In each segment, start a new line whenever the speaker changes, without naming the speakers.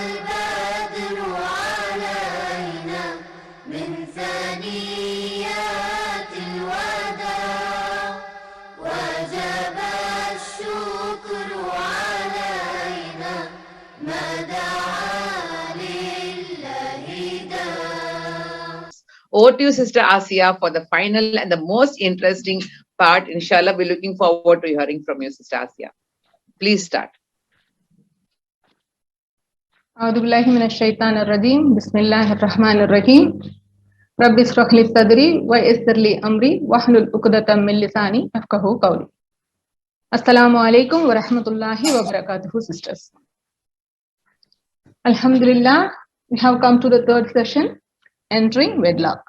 البدر علينا من ثنيات الوداع وجب الشكر علينا ما دعا لله داع.
Over to you, Sister Asiya, for the final and the most interesting part. Inshallah, we're looking forward to hearing from you, Sister Asiya. Please start.
أعوذ بالله من الشيطان الرجيم بسم الله الرحمن الرحيم رب اشرح لي صدري ويسر لي أمري واحلل عقدة من لساني يفقهوا قولي. Assalamu alaikum wa rahmatullahi wa barakatuhu, sisters. Alhamdulillah, we have come to the third session, entering wedlock.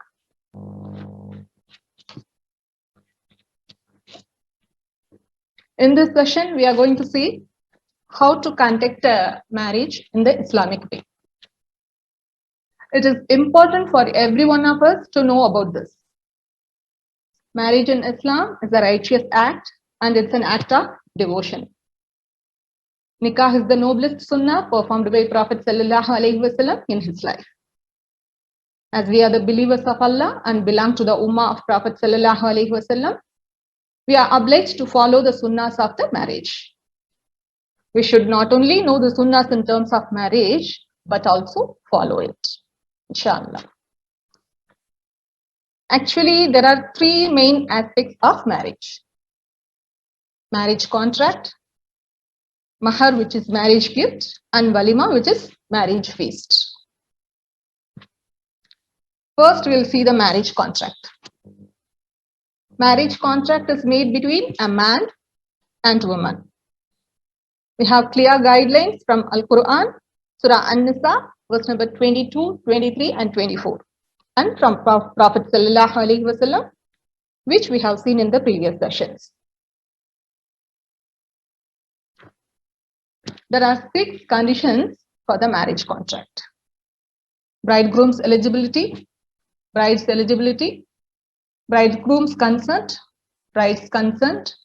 In this session, we are going to see how to conduct a marriage in the Islamic way. It is important for every one of us to know about this. Marriage in Islam is a righteous act and it's an act of devotion. Nikah is the noblest sunnah performed by Prophet ﷺ in his life. As we are the believers of Allah and belong to the ummah of Prophet ﷺ, we are obliged to follow the sunnahs of the marriage. We should not only know the sunnahs in terms of marriage, but also follow it, inshallah. Actually, there are three main aspects of marriage. Marriage contract, mahar, which is marriage gift, and walima, which is marriage feast. First, we'll see the marriage contract. Marriage contract is made between a man and woman. We have clear guidelines from Al-Quran, Surah An-Nisa, verse number 22, 23, and 24, and from Prophet ﷺ, which we have seen in the previous sessions. There are 6 conditions for the marriage contract. Bridegroom's eligibility, bride's eligibility, bridegroom's consent, bride's consent,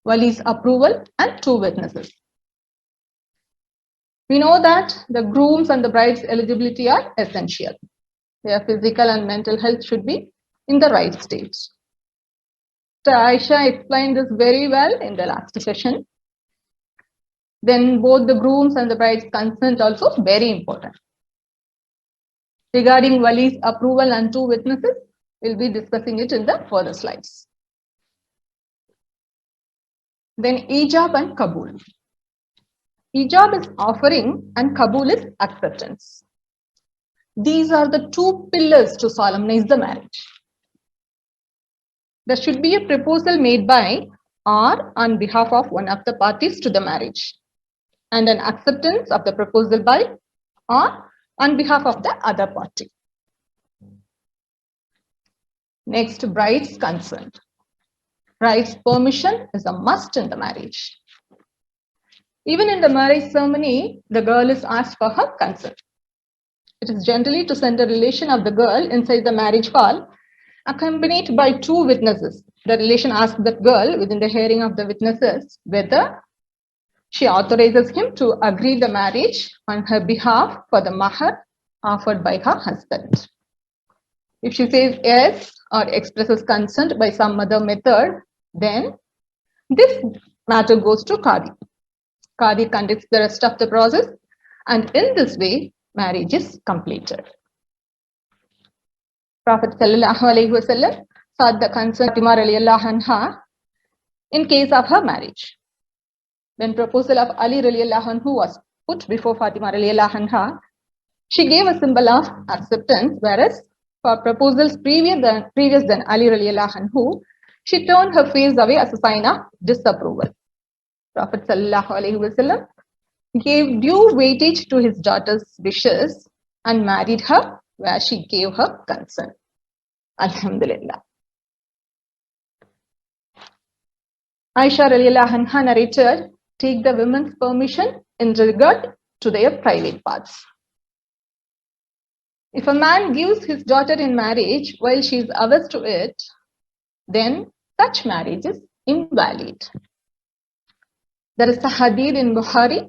wali's approval, and 2 witnesses. We know that the groom's and the bride's eligibility are essential. Their physical and mental health should be in the right state. So Aisha explained this very well in the last session. Then both the groom's and the bride's consent also very important. Regarding wali's approval and 2 witnesses, we'll be discussing it in the further slides. Then ijab and kabul. Ijab is offering and kabul is acceptance. These are the 2 pillars to solemnize the marriage. There should be a proposal made by or on behalf of one of the parties to the marriage, and an acceptance of the proposal by or on behalf of the other party. Next, bride's consent. Bride's permission is a must in the marriage. Even in the marriage ceremony, the girl is asked for her consent. It is generally to send a relation of the girl inside the marriage hall, accompanied by 2 witnesses. The relation asks that girl, within the hearing of the witnesses, whether she authorizes him to agree the marriage on her behalf for the mahar offered by her husband. If she says yes or expresses consent by some other method, then this matter goes to Qadi. Qadi conducts the rest of the process, and in this way, marriage is completed. Prophet ﷺ sought the consent of Fatima radiallahu anha in case of her marriage. When proposal of Ali radiallahu anhu was put before Fatima radiallahu anha, she gave a symbol of acceptance, whereas for proposals previous than Ali radiallahu anhu, she turned her face away as a sign of disapproval. Prophet ﷺ gave due weightage to his daughter's wishes and married her where she gave her consent. Alhamdulillah. Aisha radiallahu anha narrated, take the women's permission in regard to their private parts. If a man gives his daughter in marriage while she is averse to it, then such marriage is invalid. There is a hadith in Bukhari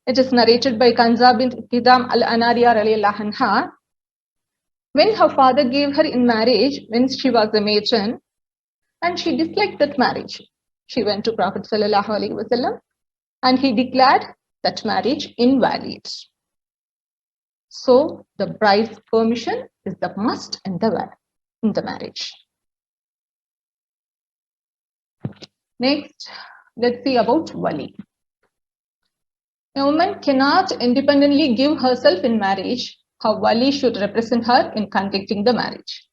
It is narrated by Kanza bint Qidam al-Anariya radiallahu anha. When her father gave her in marriage when she was a matron, and she disliked that marriage, she went to Prophet sallallahu alaihi wasallam and he declared that marriage invalid. So the bride's permission is the must in the marriage. Next, let's see about wali. A woman cannot independently give herself in marriage. Her wali should represent her in conducting the marriage.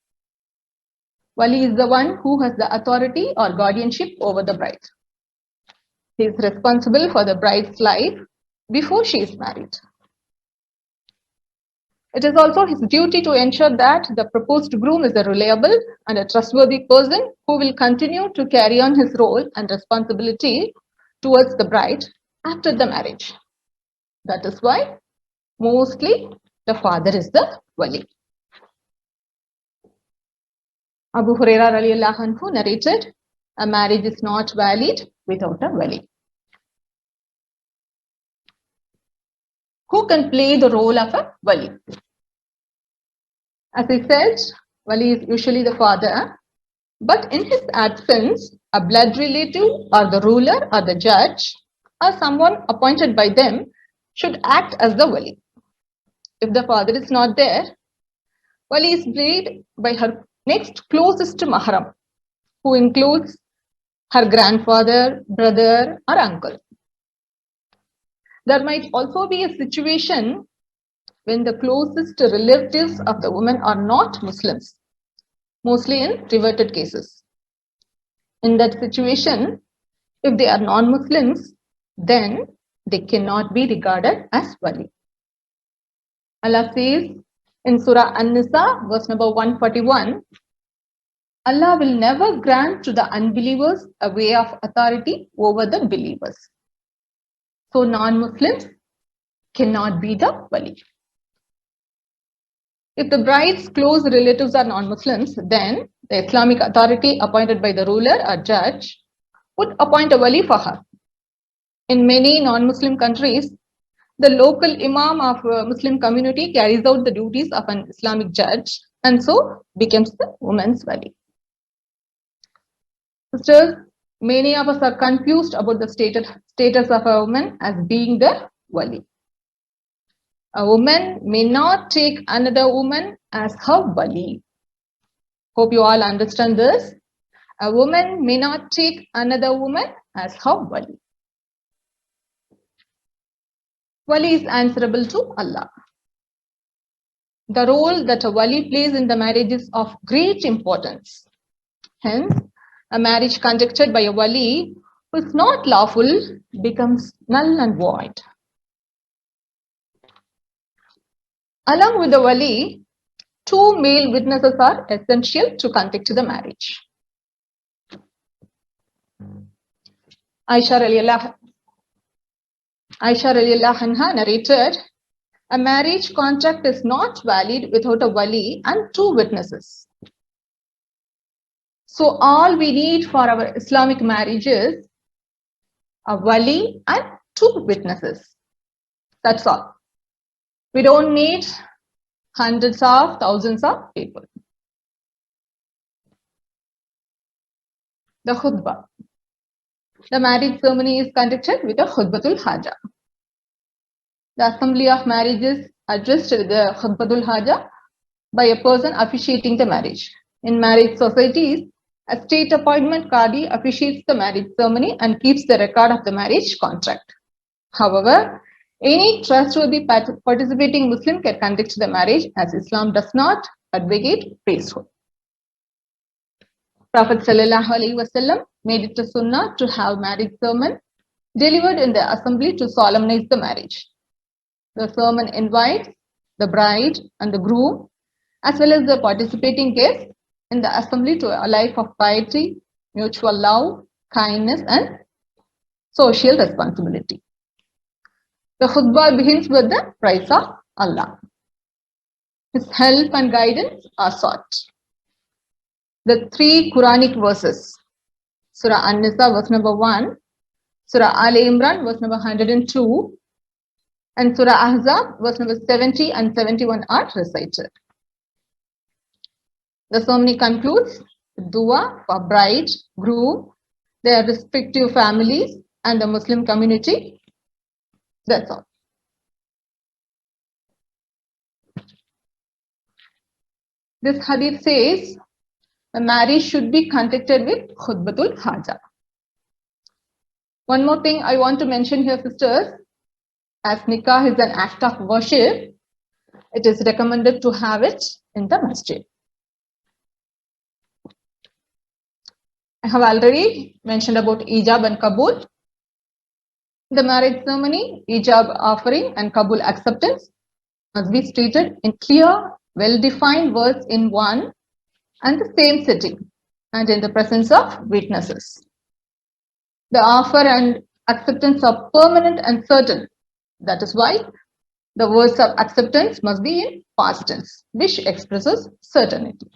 Wali is the one who has the authority or guardianship over the bride. He is responsible for the bride's life before she is married. It is also his duty to ensure that the proposed groom is a reliable and a trustworthy person who will continue to carry on his role and responsibility towards the bride after the marriage. That is why mostly the father is the wali. Abu Huraira radiallahu anhu narrated, a marriage is not valid without a wali. Who can play the role of a wali? As I said, wali is usually the father, but in his absence, a blood relative or the ruler or the judge or someone appointed by them should act as the wali. If the father is not there, wali is played by her next closest mahram, who includes her grandfather, brother, or uncle. There might also be a situation when the closest relatives of the woman are not Muslims, mostly in reverted cases. In that situation, if they are non-Muslims, then they cannot be regarded as wali. Allah says in Surah An-Nisa, verse number 141, Allah will never grant to the unbelievers a way of authority over the believers. So non-Muslims cannot be the wali. If the bride's close relatives are non-Muslims, then the Islamic authority appointed by the ruler or judge would appoint a wali for her. In many non-Muslim countries, the local imam of a Muslim community carries out the duties of an Islamic judge and so becomes the woman's wali. Sisters, many of us are confused about the status of a woman as being the wali. A woman may not take another woman as her wali. Hope you all understand this. A woman may not take another woman as her wali. Wali is answerable to Allah. The role that a wali plays in the marriage is of great importance. Hence, a marriage conducted by a wali who is not lawful becomes null and void. Along with the wali, two male witnesses are essential to conduct the marriage. Aisha radiallahu anha narrated, a marriage contract is not valid without a wali and two witnesses. So all we need for our Islamic marriage is a wali and two witnesses. That's all. We don't need hundreds of thousands of people. The khutbah. The marriage ceremony is conducted with a khutbatul haja. The assembly of marriage is addressed with the khutbatul haja by a person officiating the marriage. In marriage societies, a state appointment qadi officiates the marriage ceremony and keeps the record of the marriage contract. However, any trustworthy participating Muslim can conduct the marriage, as Islam does not advocate priesthood. Prophet sallallahu alaihi wasallam made it a sunnah to have marriage sermon delivered in the assembly to solemnize the marriage. The sermon invites the bride and the groom, as well as the participating guests in the assembly, to a life of piety, mutual love, kindness, and social responsibility. The khutbah begins with the praise of Allah. His help and guidance are sought. The three Quranic verses, Surah An-Nisa verse number 1, Surah Al Imran verse number 102, And Surah Ahzab, verse number 70 and 71 are recited. The ceremony concludes with dua for bride, groom, their respective families, and the Muslim community. That's all. This hadith says the marriage should be conducted with khutbatul haja. One more thing I want to mention here, sisters, as nikah is an act of worship, it is recommended to have it in the masjid. I have already mentioned about ijab and kabul. The marriage ceremony, ijab offering and kabul acceptance must be stated in clear, well-defined words in one and the same setting and in the presence of witnesses. The offer and acceptance are permanent and certain. That is why the words of acceptance must be in past tense, which expresses certainty.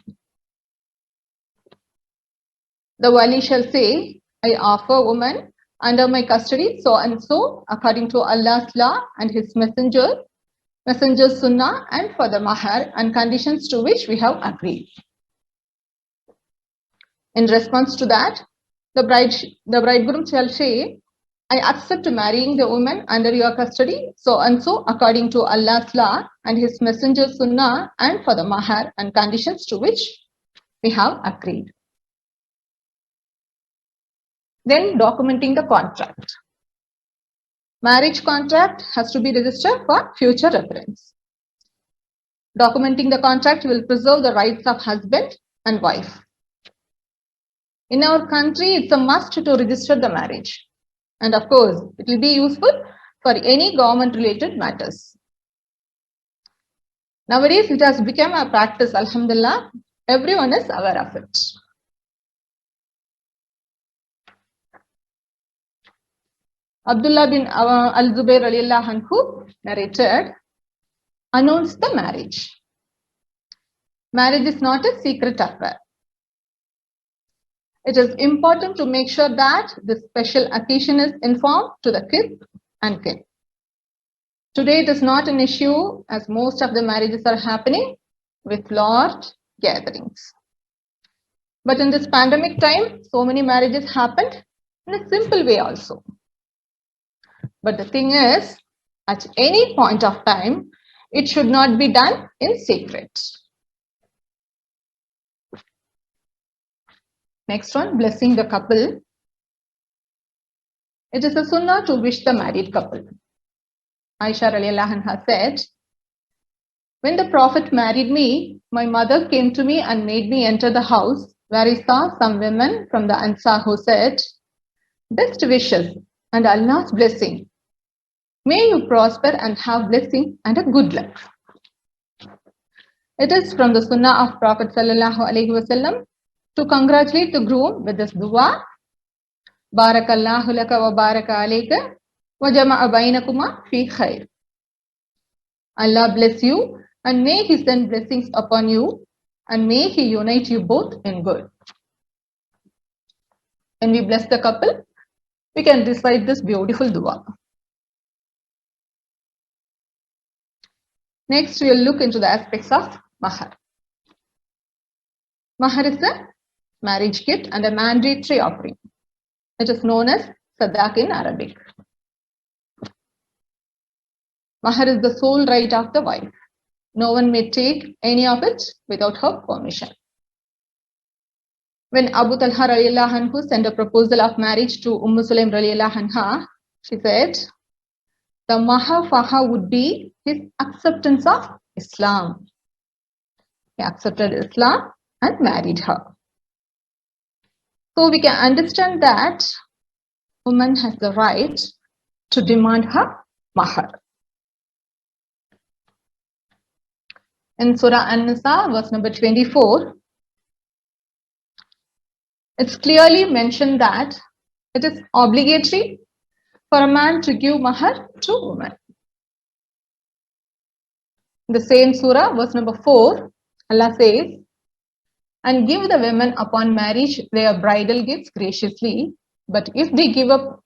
The wali shall say, I offer woman under my custody so and so according to Allah's law and his messenger's sunnah and for the mahar and conditions to which we have agreed. In response to that, the bridegroom shall say, I accept marrying the woman under your custody so and so according to Allah's law and his messenger's sunnah and for the mahar and conditions to which we have agreed. Then documenting the contract. Marriage contract has to be registered for future reference. Documenting the contract will preserve the rights of husband and wife. In our country, it's a must to register the marriage. And of course, it will be useful for any government-related matters. Nowadays, it has become a practice, alhamdulillah. Everyone is aware of it. Abdullah bin al-Zubayr radiallahu anhu narrated, announce the marriage. Marriage is not a secret affair. It is important to make sure that this special occasion is informed to the kith and kin. Today, it is not an issue as most of the marriages are happening with large gatherings. But in this pandemic time, so many marriages happened in a simple way also. But the thing is, at any point of time, it should not be done in secret. Next one, blessing the couple. It is a sunnah to wish the married couple. Aisha radiallahu anha said, when the Prophet married me, my mother came to me and made me enter the house where I saw some women from the Ansar who said, best wishes and Allah's blessing. May you prosper and have blessing and a good luck. It is from the sunnah of Prophet sallallahu alaihi wasallam to congratulate the groom with this dua, Barakallahu laka wa baraka alayka wa jama'a bainakuma fi khair. Allah bless you and may He send blessings upon you and may He unite you both in good. When we bless the couple, we can recite this beautiful dua. Next, we will look into the aspects of mahar. Mahar is a marriage gift and a mandatory offering. It is known as sadaq in Arabic. Mahar is the sole right of the wife. No one may take any of it without her permission. When Abu Talha radiallahu anhu sent a proposal of marriage to Sulaim radiallahu anha, she said, the mahar for her would be his acceptance of Islam. He accepted Islam and married her. So we can understand that woman has the right to demand her mahar. In Surah An-Nisa, verse number 24, it's clearly mentioned that it is obligatory for a man to give mahar to a woman. In the same surah, verse number 4, Allah says, and give the women upon marriage their bridal gifts graciously, but if they give up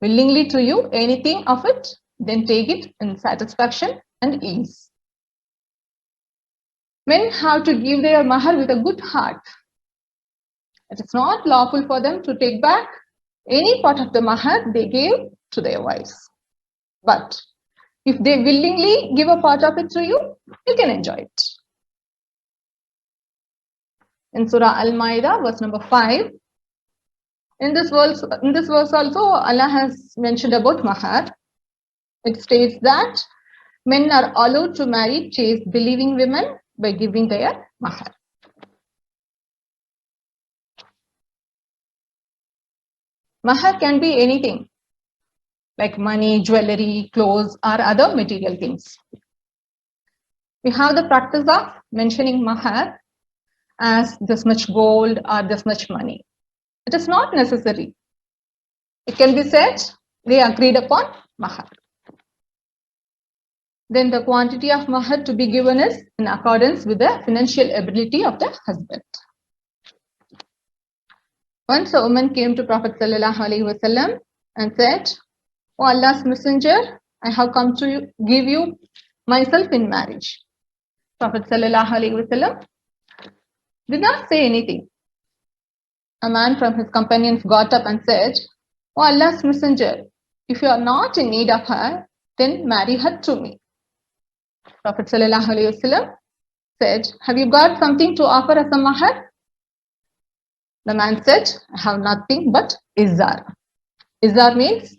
willingly to you anything of it, then take it in satisfaction and ease. Men have to give their mahar with a good heart. It is not lawful for them to take back any part of the mahar they gave to their wives. But if they willingly give a part of it to you, you can enjoy it. In Surah Al-Ma'idah, verse number 5, in this verse also, Allah has mentioned about mahar. It states that men are allowed to marry chaste believing women by giving their mahar. Mahar can be anything, like money, jewelry, clothes, or other material things. We have the practice of mentioning mahar as this much gold or this much money. It is not necessary. It can be said they agreed upon mahar. Then the quantity of mahar to be given is in accordance with the financial ability of the husband. Once a woman came to Prophet ﷺ and said, "O Allah's Messenger, I have come to give you myself in marriage." Prophet ﷺ did not say anything. A man from his companions got up and said, "O Allah's Messenger, if you are not in need of her, then marry her to me." Prophet ﷺ said, "Have you got something to offer as a mahar?" The man said, "I have nothing but izar." Izar means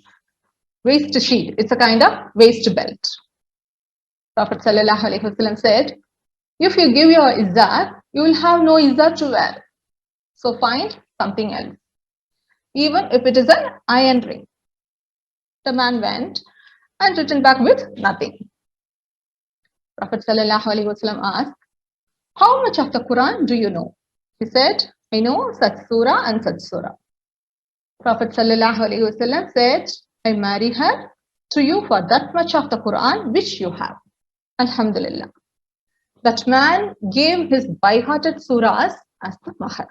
waist sheet. It's a kind of waist belt. Prophet ﷺ said, "If you give your izar, you will have no izar to wear. So find something else, even if it is an iron ring." The man went and returned back with nothing. Prophet ﷺ asked, "How much of the Quran do you know?" He said, "I know such surah and such surah." Prophet ﷺ said, "I marry her to you for that much of the Quran which you have." Alhamdulillah. That man gave his by-hearted surahs as the mahar.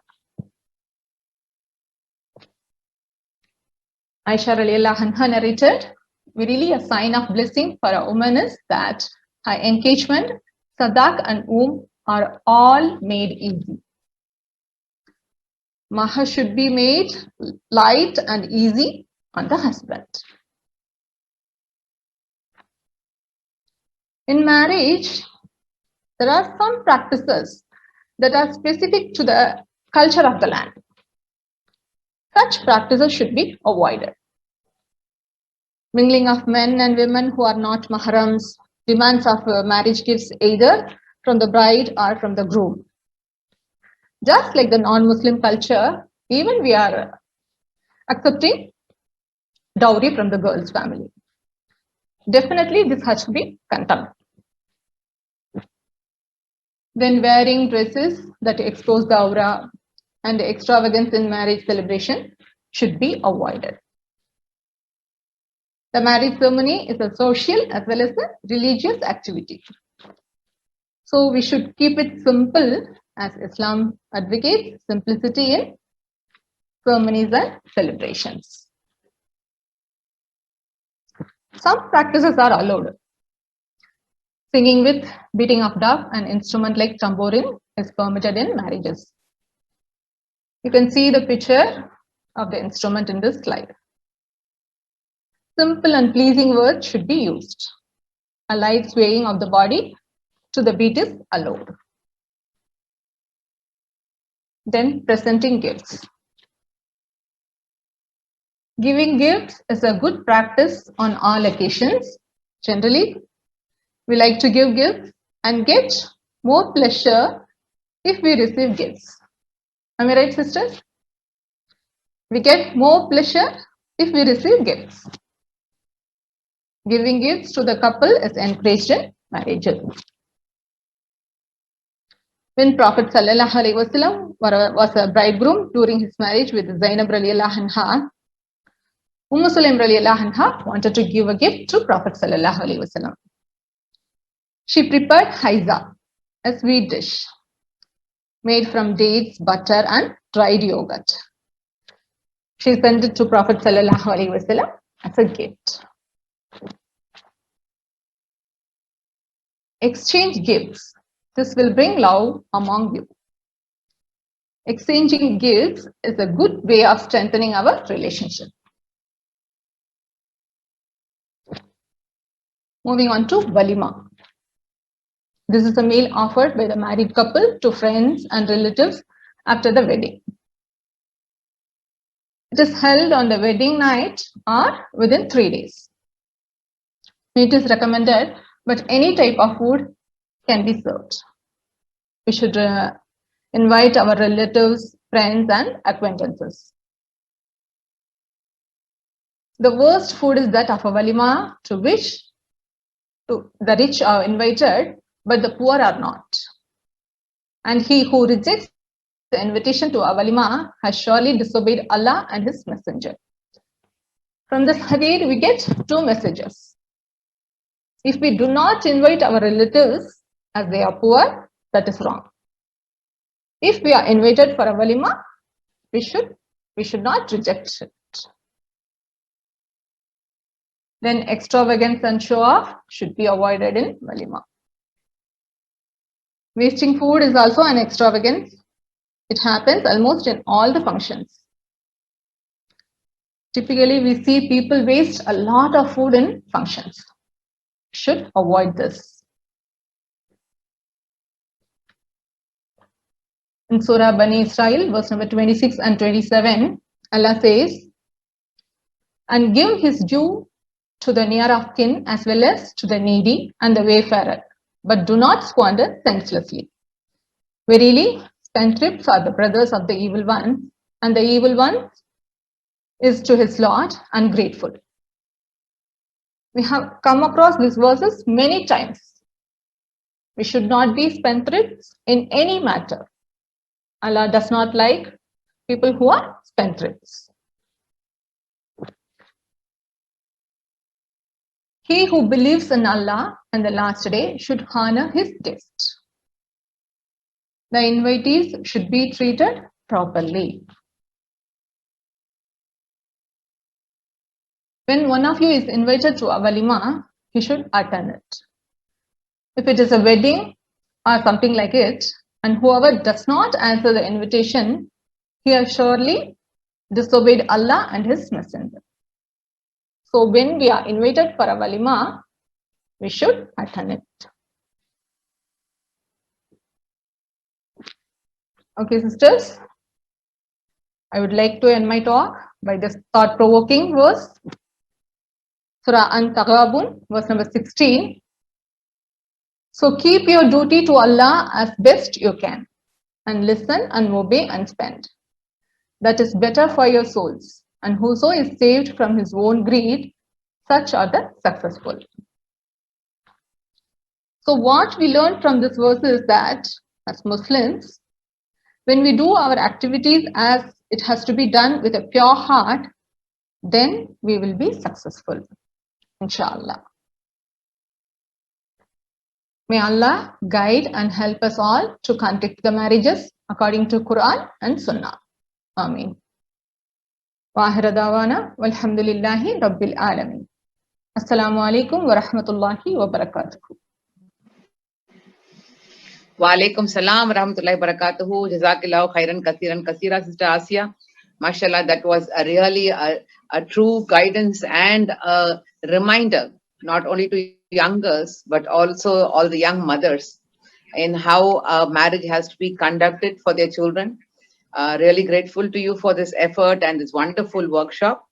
Aisha radiallahu anha narrated, "Really a sign of blessing for a woman is that her engagement, sadak and are all made easy." Mahar should be made light and easy on the husband. In marriage, there are some practices that are specific to the culture of the land. Such practices should be avoided. Mingling of men and women who are not mahrams, demands of marriage gifts either from the bride or from the groom. Just like the non-Muslim culture, even we are accepting dowry from the girl's family. Definitely this has to be condemned. Then wearing dresses that expose the aura and extravagance in marriage celebration should be avoided. The marriage ceremony is a social as well as a religious activity. So we should keep it simple, as Islam advocates simplicity in ceremonies and celebrations. Some practices are allowed. Singing with beating of dove and instrument like tambourine is permitted in marriages. You can see the picture of the instrument in this slide. Simple and pleasing words should be used. A light swaying of the body to the beat is allowed. Then presenting gifts. Giving gifts is a good practice on all occasions. Generally, we like to give gifts and get more pleasure if we receive gifts. Am I right, sisters? We get more pleasure if we receive gifts. Giving gifts to the couple is encouraged in marriages. When Prophet ﷺ was a bridegroom during his marriage with Zainab radiallahu anha, Sulaim radiallahu anha wanted to give a gift to Prophet ﷺ. She prepared haiza, a sweet dish made from dates, butter, and dried yogurt. She sent it to Prophet ﷺ as a gift. exchange gifts. This will bring love among you. Exchanging gifts is a good way of strengthening our relationship. Moving on to Walima. This is a meal offered by the married couple to friends and relatives after the wedding. It is held on the wedding night or within 3 days. Meat is recommended, but any type of food can be served. We should invite our relatives, friends, and acquaintances. The worst food is that of a walima, to which the rich are invited, but the poor are not. And he who rejects the invitation to a walima has surely disobeyed Allah and His Messenger. From this hadith, we get 2 messages. If we do not invite our relatives as they are poor, that is wrong. If we are invited for a walima, we should not reject it. Then extravagance and show off should be avoided in walima. Wasting food is also an extravagance. It happens almost in all the functions. Typically, we see people waste a lot of food in functions. Should avoid this. In Surah Bani Israel, verse number 26 and 27, Allah says, "And give his due to the near of kin as well as to the needy and the wayfarer, but do not squander senselessly. Verily, spendthrifts are the brothers of the evil one, and the evil one is to his Lord ungrateful." We have come across these verses many times. We should not be spendthrifts in any matter. Allah does not like people who are spendthrifts. He who believes in Allah and the last day should honor his guest. The invitees should be treated properly. When one of you is invited to a walima, he should attend it. If it is a wedding or something like it, and whoever does not answer the invitation, he has surely disobeyed Allah and His Messenger. So when we are invited for a walima, we should attend it. Okay, sisters, I would like to end my talk by this thought-provoking verse. Surah An-Taghabun, verse number 16. So keep your duty to Allah as best you can, and listen and obey and spend. That is better for your souls, and whoso is saved from his own greed, such are the successful. So what we learn from this verse is that as Muslims, when we do our activities as it has to be done with a pure heart, then we will be successful, inshallah. May Allah guide and help us all to conduct the marriages according to Quran and Sunnah. Ameen. Wa akhir dawana walhamdulillahi rabbil alamin. Assalamu alaikum wa rahmatullahi wa barakatuh.
Wa alaikum salam wa rahmatullahi wa barakatuhu. Jazakillahu khairan kaseera, Sister Asia. MashaAllah, that was a really a true guidance and a reminder, not only to young girls, but also all the young mothers, in how a marriage has to be conducted for their children. Really grateful to you for this effort and this wonderful workshop.